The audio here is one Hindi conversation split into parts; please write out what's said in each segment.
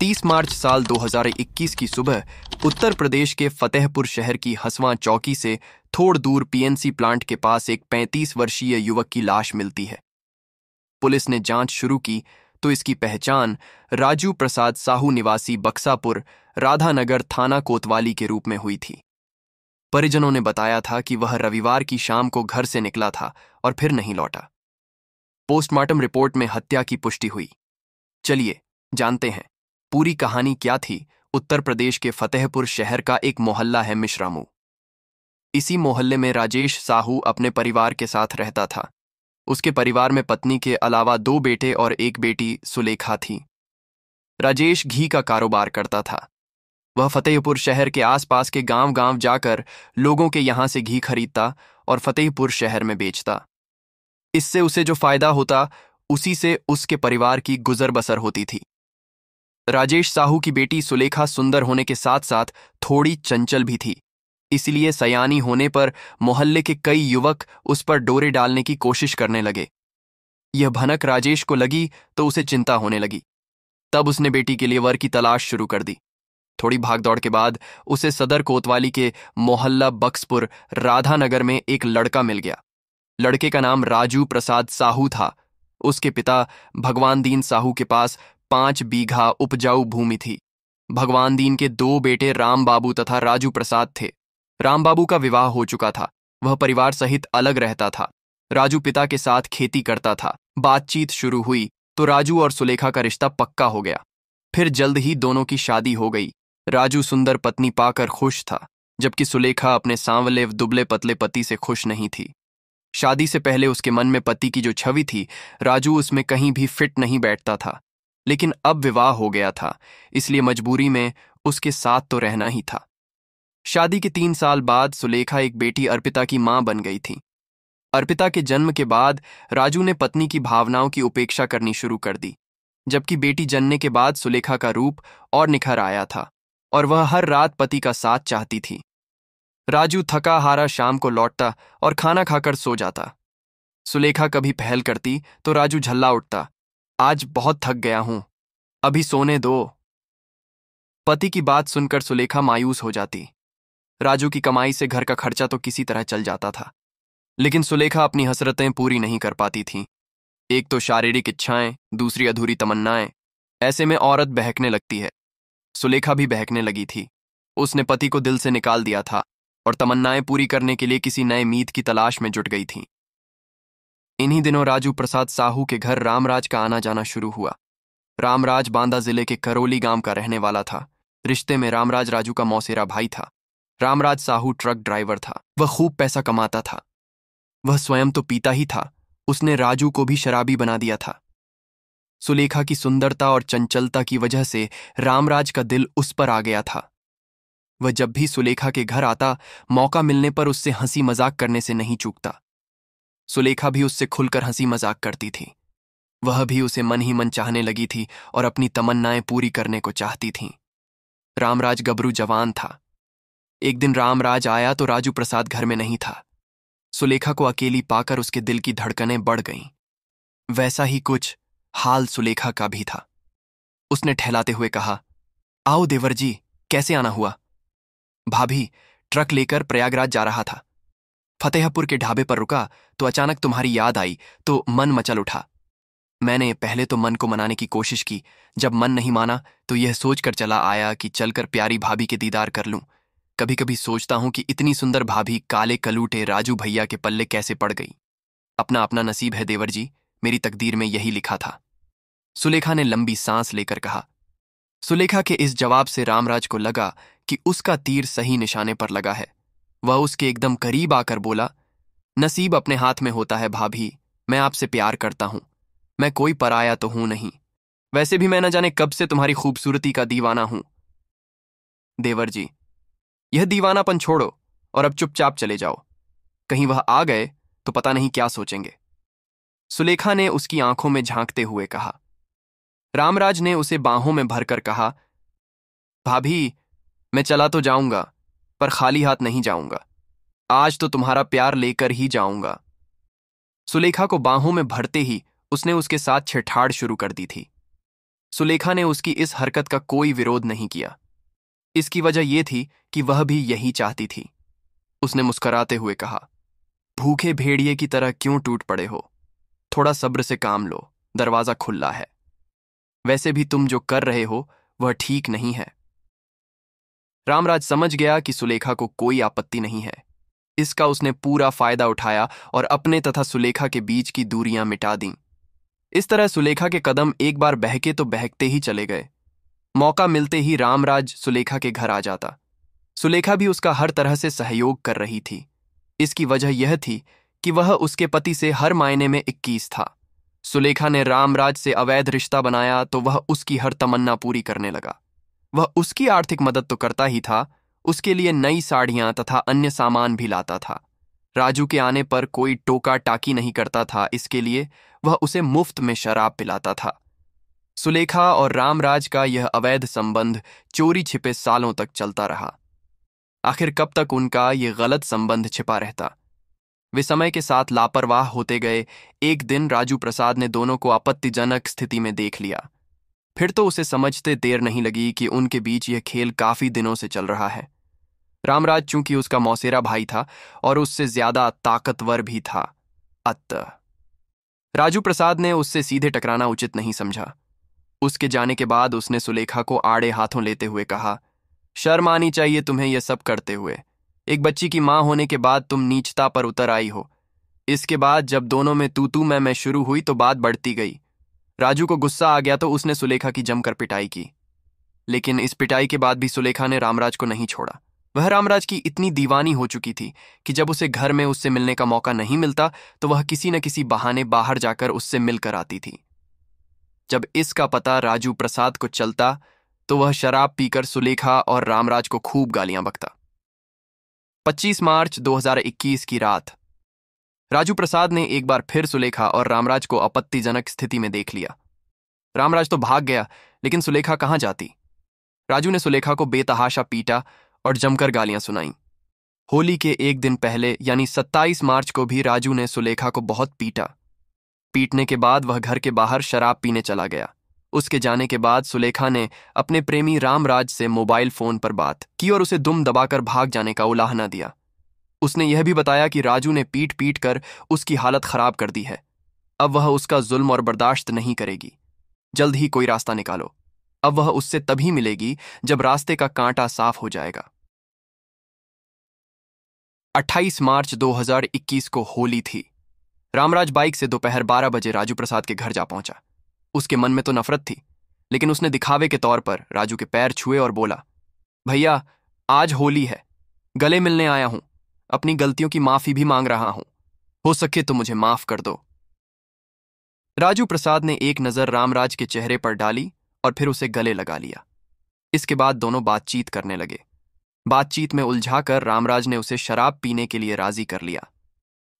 30 मार्च साल 2021 की सुबह उत्तर प्रदेश के फतेहपुर शहर की हसवां चौकी से थोड़ दूर पीएनसी प्लांट के पास एक 35 वर्षीय युवक की लाश मिलती है। पुलिस ने जांच शुरू की तो इसकी पहचान राजू प्रसाद साहू निवासी बक्सापुर राधानगर थाना कोतवाली के रूप में हुई थी। परिजनों ने बताया था कि वह रविवार की शाम को घर से निकला था और फिर नहीं लौटा। पोस्टमार्टम रिपोर्ट में हत्या की पुष्टि हुई। चलिए जानते हैं पूरी कहानी क्या थी। उत्तर प्रदेश के फतेहपुर शहर का एक मोहल्ला है मिश्रामू। इसी मोहल्ले में राजेश साहू अपने परिवार के साथ रहता था। उसके परिवार में पत्नी के अलावा 2 बेटे और एक बेटी सुलेखा थी। राजेश घी का कारोबार करता था। वह फतेहपुर शहर के आसपास के गांव-गांव जाकर लोगों के यहां से घी खरीदता और फतेहपुर शहर में बेचता। इससे उसे जो फायदा होता उसी से उसके परिवार की गुजर बसर होती थी। राजेश साहू की बेटी सुलेखा सुंदर होने के साथ साथ थोड़ी चंचल भी थी, इसलिए सयानी होने पर मोहल्ले के कई युवक उस पर डोरे डालने की कोशिश करने लगे। यह भनक राजेश को लगी तो उसे चिंता होने लगी। तब उसने बेटी के लिए वर की तलाश शुरू कर दी। थोड़ी भागदौड़ के बाद उसे सदर कोतवाली के मोहल्ला बक्सपुर राधानगर में एक लड़का मिल गया। लड़के का नाम राजू प्रसाद साहू था। उसके पिता भगवान दीन साहू के पास 5 बीघा उपजाऊ भूमि थी। भगवान दीन के 2 बेटे राम बाबू तथा राजू प्रसाद थे। राम बाबू का विवाह हो चुका था। वह परिवार सहित अलग रहता था। राजू पिता के साथ खेती करता था। बातचीत शुरू हुई तो राजू और सुलेखा का रिश्ता पक्का हो गया। फिर जल्द ही दोनों की शादी हो गई। राजू सुंदर पत्नी पाकर खुश था, जबकि सुलेखा अपने सांवले दुबले पतले पति से खुश नहीं थी। शादी से पहले उसके मन में पति की जो छवि थी, राजू उसमें कहीं भी फिट नहीं बैठता था। लेकिन अब विवाह हो गया था, इसलिए मजबूरी में उसके साथ तो रहना ही था। शादी के 3 साल बाद सुलेखा एक बेटी अर्पिता की मां बन गई थी। अर्पिता के जन्म के बाद राजू ने पत्नी की भावनाओं की उपेक्षा करनी शुरू कर दी, जबकि बेटी जनने के बाद सुलेखा का रूप और निखर आया था और वह हर रात पति का साथ चाहती थी। राजू थका हारा शाम को लौटता और खाना खाकर सो जाता। सुलेखा कभी पहल करती तो राजू झल्ला उठता, आज बहुत थक गया हूं, अभी सोने दो। पति की बात सुनकर सुलेखा मायूस हो जाती। राजू की कमाई से घर का खर्चा तो किसी तरह चल जाता था, लेकिन सुलेखा अपनी हसरतें पूरी नहीं कर पाती थी। एक तो शारीरिक इच्छाएं, दूसरी अधूरी तमन्नाएं। ऐसे में औरत बहकने लगती है। सुलेखा भी बहकने लगी थी। उसने पति को दिल से निकाल दिया था और तमन्नाएं पूरी करने के लिए किसी नए मीत की तलाश में जुट गई थी। इन्हीं दिनों राजू प्रसाद साहू के घर रामराज का आना जाना शुरू हुआ। रामराज बांदा जिले के करौली गांव का रहने वाला था। रिश्ते में रामराज राजू का मौसेरा भाई था। रामराज साहू ट्रक ड्राइवर था। वह खूब पैसा कमाता था। वह स्वयं तो पीता ही था, उसने राजू को भी शराबी बना दिया था। सुलेखा की सुंदरता और चंचलता की वजह से रामराज का दिल उस पर आ गया था। वह जब भी सुलेखा के घर आता, मौका मिलने पर उससे हंसी मजाक करने से नहीं चूकता। सुलेखा भी उससे खुलकर हंसी मजाक करती थी। वह भी उसे मन ही मन चाहने लगी थी और अपनी तमन्नाएं पूरी करने को चाहती थी। रामराज गबरू जवान था। एक दिन रामराज आया तो राजू प्रसाद घर में नहीं था। सुलेखा को अकेली पाकर उसके दिल की धड़कनें बढ़ गईं। वैसा ही कुछ हाल सुलेखा का भी था। उसने ठहलाते हुए कहा, आओ देवर जी, कैसे आना हुआ? भाभी, ट्रक लेकर प्रयागराज जा रहा था। फतेहपुर के ढाबे पर रुका तो अचानक तुम्हारी याद आई तो मन मचल उठा। मैंने पहले तो मन को मनाने की कोशिश की। जब मन नहीं माना तो यह सोचकर चला आया कि चलकर प्यारी भाभी के दीदार कर लूं। कभी कभी सोचता हूं कि इतनी सुंदर भाभी काले कलूटे राजू भैया के पल्ले कैसे पड़ गई। अपना अपना नसीब है देवर जी, मेरी तकदीर में यही लिखा था। सुलेखा ने लंबी सांस लेकर कहा। सुलेखा के इस जवाब से रामराज को लगा कि उसका तीर सही निशाने पर लगा है। वह उसके एकदम करीब आकर बोला, नसीब अपने हाथ में होता है भाभी, मैं आपसे प्यार करता हूं। मैं कोई पराया तो हूं नहीं। वैसे भी मैं न जाने कब से तुम्हारी खूबसूरती का दीवाना हूं। देवर जी, यह दीवानापन छोड़ो और अब चुपचाप चले जाओ। कहीं वह आ गए तो पता नहीं क्या सोचेंगे। सुलेखा ने उसकी आंखों में झांकते हुए कहा। रामराज ने उसे बाहों में भरकर कहा, भाभी, मैं चला तो जाऊंगा पर खाली हाथ नहीं जाऊंगा। आज तो तुम्हारा प्यार लेकर ही जाऊंगा। सुलेखा को बाहों में भरते ही उसने उसके साथ छेड़छाड़ शुरू कर दी थी। सुलेखा ने उसकी इस हरकत का कोई विरोध नहीं किया। इसकी वजह यह थी कि वह भी यही चाहती थी। उसने मुस्कुराते हुए कहा, भूखे भेड़िए की तरह क्यों टूट पड़े हो? थोड़ा सब्र से काम लो, दरवाजा खुला है। वैसे भी तुम जो कर रहे हो वह ठीक नहीं है। रामराज समझ गया कि सुलेखा को कोई आपत्ति नहीं है। इसका उसने पूरा फायदा उठाया और अपने तथा सुलेखा के बीच की दूरियां मिटा दीं। इस तरह सुलेखा के कदम एक बार बहके तो बहकते ही चले गए। मौका मिलते ही रामराज सुलेखा के घर आ जाता। सुलेखा भी उसका हर तरह से सहयोग कर रही थी। इसकी वजह यह थी कि वह उसके पति से हर मायने में 21 था। सुलेखा ने रामराज से अवैध रिश्ता बनाया तो वह उसकी हर तमन्ना पूरी करने लगा। वह उसकी आर्थिक मदद तो करता ही था, उसके लिए नई साड़ियां तथा अन्य सामान भी लाता था। राजू के आने पर कोई टोका टाकी नहीं करता था, इसके लिए वह उसे मुफ्त में शराब पिलाता था। सुलेखा और रामराज का यह अवैध संबंध चोरी छिपे सालों तक चलता रहा। आखिर कब तक उनका यह गलत संबंध छिपा रहता? वे समय के साथ लापरवाह होते गए। एक दिन राजू प्रसाद ने दोनों को आपत्तिजनक स्थिति में देख लिया। फिर तो उसे समझते देर नहीं लगी कि उनके बीच यह खेल काफी दिनों से चल रहा है। रामराज चूंकि उसका मौसेरा भाई था और उससे ज्यादा ताकतवर भी था, अतः राजू प्रसाद ने उससे सीधे टकराना उचित नहीं समझा। उसके जाने के बाद उसने सुलेखा को आड़े हाथों लेते हुए कहा, शर्म आनी चाहिए तुम्हें यह सब करते हुए। एक बच्ची की मां होने के बाद तुम नीचता पर उतर आई हो। इसके बाद जब दोनों में तू मैं शुरू हुई तो बात बढ़ती गई। राजू को गुस्सा आ गया तो उसने सुलेखा की जमकर पिटाई की। लेकिन इस पिटाई के बाद भी सुलेखा ने रामराज को नहीं छोड़ा। वह रामराज की इतनी दीवानी हो चुकी थी कि जब उसे घर में उससे मिलने का मौका नहीं मिलता तो वह किसी न किसी बहाने बाहर जाकर उससे मिलकर आती थी। जब इसका पता राजू प्रसाद को चलता तो वह शराब पीकर सुलेखा और रामराज को खूब गालियां बकता। 25 मार्च 2021 की रात राजू प्रसाद ने एक बार फिर सुलेखा और रामराज को आपत्तिजनक स्थिति में देख लिया। रामराज तो भाग गया, लेकिन सुलेखा कहां जाती? राजू ने सुलेखा को बेतहाशा पीटा और जमकर गालियां सुनाई। होली के एक दिन पहले यानी 27 मार्च को भी राजू ने सुलेखा को बहुत पीटा। पीटने के बाद वह घर के बाहर शराब पीने चला गया। उसके जाने के बाद सुलेखा ने अपने प्रेमी रामराज से मोबाइल फोन पर बात की और उसे दुम दबाकर भाग जाने का उलाहना दिया। उसने यह भी बताया कि राजू ने पीट पीट कर उसकी हालत खराब कर दी है। अब वह उसका जुल्म और बर्दाश्त नहीं करेगी। जल्द ही कोई रास्ता निकालो। अब वह उससे तभी मिलेगी जब रास्ते का कांटा साफ हो जाएगा। 28 मार्च 2021 को होली थी। रामराज बाइक से दोपहर 12 बजे राजू प्रसाद के घर जा पहुंचा। उसके मन में तो नफरत थी, लेकिन उसने दिखावे के तौर पर राजू के पैर छुए और बोला, भैया आज होली है, गले मिलने आया हूं, अपनी गलतियों की माफी भी मांग रहा हूं, हो सके तो मुझे माफ कर दो। राजू प्रसाद ने एक नजर रामराज के चेहरे पर डाली और फिर उसे गले लगा लिया। इसके बाद दोनों बातचीत करने लगे। बातचीत में उलझाकर रामराज ने उसे शराब पीने के लिए राजी कर लिया।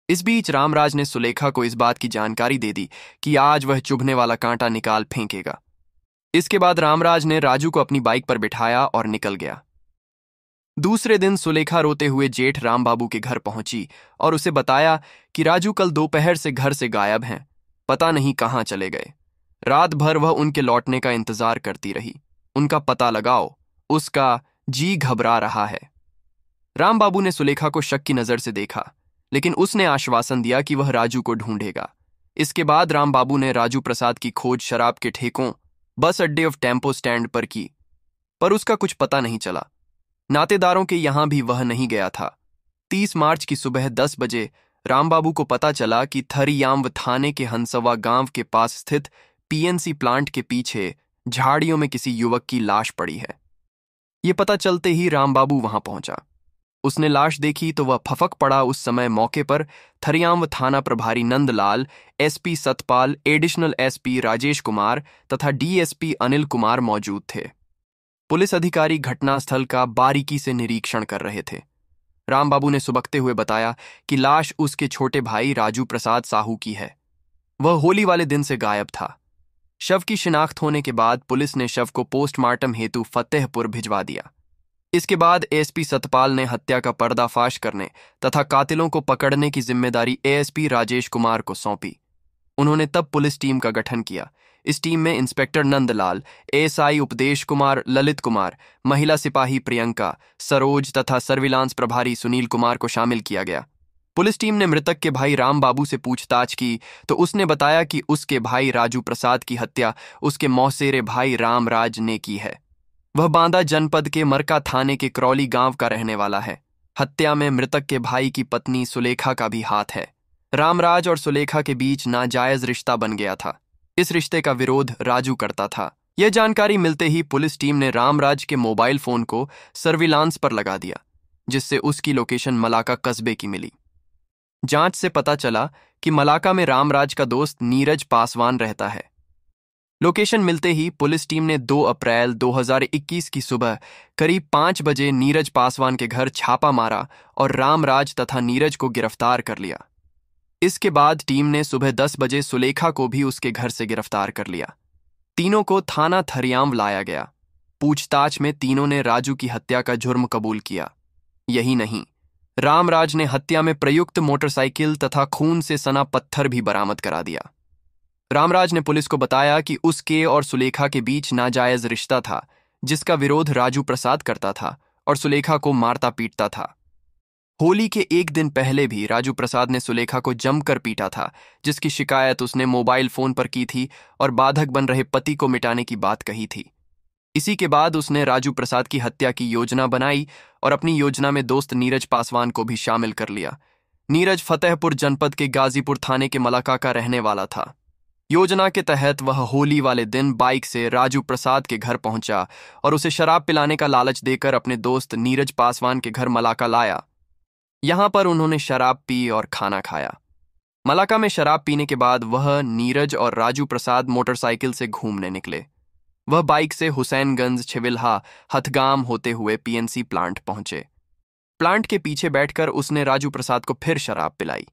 इस बीच रामराज ने सुलेखा को इस बात की जानकारी दे दी कि आज वह चुभने वाला कांटा निकाल फेंकेगा। इसके बाद रामराज ने राजू को अपनी बाइक पर बिठाया और निकल गया। दूसरे दिन सुलेखा रोते हुए जेठ रामबाबू के घर पहुंची और उसे बताया कि राजू कल दोपहर से घर से गायब हैं, पता नहीं कहां चले गए। रात भर वह उनके लौटने का इंतजार करती रही। उनका पता लगाओ, उसका जी घबरा रहा है। रामबाबू ने सुलेखा को शक की नजर से देखा, लेकिन उसने आश्वासन दिया कि वह राजू को ढूंढेगा। इसके बाद रामबाबू ने राजू प्रसाद की खोज शराब के ठेकों, बस अड्डे और टेम्पो स्टैंड पर की, पर उसका कुछ पता नहीं चला। नातेदारों के यहां भी वह नहीं गया था। 30 मार्च की सुबह 10 बजे रामबाबू को पता चला कि थरियाम्व थाने के हंसवा गांव के पास स्थित पीएनसी प्लांट के पीछे झाड़ियों में किसी युवक की लाश पड़ी है। ये पता चलते ही रामबाबू वहां पहुंचा। उसने लाश देखी तो वह फफक पड़ा। उस समय मौके पर थरियाम्व थाना प्रभारी Nandlal, SP Satpal, additional SP Rajesh Kumar तथा डीएसपी अनिल कुमार मौजूद थे। पुलिस अधिकारी घटनास्थल का बारीकी से निरीक्षण कर रहे थे। रामबाबू ने सुबकते हुए बताया कि लाश उसके छोटे भाई राजू प्रसाद साहू की है। वह होली वाले दिन से गायब था। शव की शिनाख्त होने के बाद पुलिस ने शव को पोस्टमार्टम हेतु फतेहपुर भिजवा दिया। इसके बाद एसपी सतपाल ने हत्या का पर्दाफाश करने तथा कातिलों को पकड़ने की जिम्मेदारी एएसपी राजेश कुमार को सौंपी। उन्होंने तब पुलिस टीम का गठन किया। इस टीम में इंस्पेक्टर नंदलाल, एएसआई उपदेश कुमार, ललित कुमार, महिला सिपाही प्रियंका, सरोज तथा सर्विलांस प्रभारी सुनील कुमार को शामिल किया गया। पुलिस टीम ने मृतक के भाई राम बाबू से पूछताछ की तो उसने बताया कि उसके भाई राजू प्रसाद की हत्या उसके मौसेरे भाई रामराज ने की है। वह बांदा जनपद के मरका थाने के क्रौली गांव का रहने वाला है। हत्या में मृतक के भाई की पत्नी सुलेखा का भी हाथ है। रामराज और सुलेखा के बीच नाजायज रिश्ता बन गया था। इस रिश्ते का विरोध राजू करता था। यह जानकारी मिलते ही पुलिस टीम ने रामराज के मोबाइल फोन को सर्विलांस पर लगा दिया, जिससे उसकी लोकेशन मलाका कस्बे की मिली। जांच से पता चला कि मलाका में रामराज का दोस्त नीरज पासवान रहता है। लोकेशन मिलते ही पुलिस टीम ने 2 अप्रैल 2021 की सुबह करीब 5 बजे नीरज पासवान के घर छापा मारा और रामराज तथा नीरज को गिरफ्तार कर लिया। इसके बाद टीम ने सुबह 10 बजे सुलेखा को भी उसके घर से गिरफ्तार कर लिया। तीनों को थाना थरियाम लाया गया। पूछताछ में तीनों ने राजू की हत्या का जुर्म कबूल किया। यही नहीं, रामराज ने हत्या में प्रयुक्त मोटरसाइकिल तथा खून से सना पत्थर भी बरामद करा दिया। रामराज ने पुलिस को बताया कि उसके और सुलेखा के बीच नाजायज रिश्ता था, जिसका विरोध राजू प्रसाद करता था और सुलेखा को मारता पीटता था। होली के एक दिन पहले भी राजू प्रसाद ने सुलेखा को जमकर पीटा था, जिसकी शिकायत उसने मोबाइल फोन पर की थी और बाधक बन रहे पति को मिटाने की बात कही थी। इसी के बाद उसने राजू प्रसाद की हत्या की योजना बनाई और अपनी योजना में दोस्त नीरज पासवान को भी शामिल कर लिया। नीरज फतेहपुर जनपद के गाजीपुर थाने के मलाका का रहने वाला था। योजना के तहत वह होली वाले दिन बाइक से राजू प्रसाद के घर पहुंचा और उसे शराब पिलाने का लालच देकर अपने दोस्त नीरज पासवान के घर मलाका लाया। यहां पर उन्होंने शराब पी और खाना खाया। मलाका में शराब पीने के बाद वह, नीरज और राजू प्रसाद मोटरसाइकिल से घूमने निकले। वह बाइक से हुसैनगंज, छिविल्हा, हथगाम होते हुए पीएनसी प्लांट पहुंचे। प्लांट के पीछे बैठकर उसने राजू प्रसाद को फिर शराब पिलाई।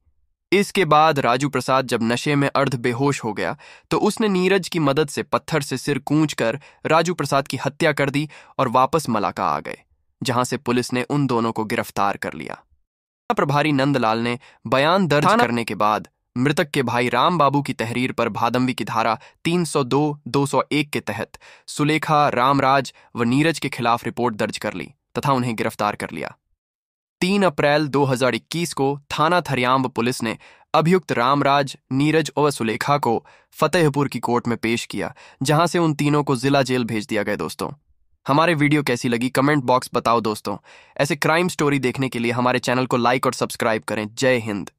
इसके बाद राजू प्रसाद जब नशे में अर्ध बेहोश हो गया तो उसने नीरज की मदद से पत्थर से सिर कूंचकर राजू प्रसाद की हत्या कर दी और वापस मलाका आ गए, जहां से पुलिस ने उन दोनों को गिरफ्तार कर लिया। प्रभारी नंदलाल ने बयान दर्ज करने के बाद मृतक के भाई राम बाबू की तहरीर पर भादंवी की धारा 302, 201 के तहत सुलेखा, रामराज व नीरज के खिलाफ रिपोर्ट दर्ज कर ली तथा उन्हें गिरफ्तार कर लिया। 3 अप्रैल 2021 को थाना थरियाम पुलिस ने अभियुक्त रामराज, नीरज और सुलेखा को फतेहपुर की कोर्ट में पेश किया, जहां से उन तीनों को जिला जेल भेज दिया गया। दोस्तों, हमारे वीडियो कैसी लगी कमेंट बॉक्स बताओ दोस्तों। ऐसे क्राइम स्टोरी देखने के लिए हमारे चैनल को लाइक और सब्सक्राइब करें। जय हिंद।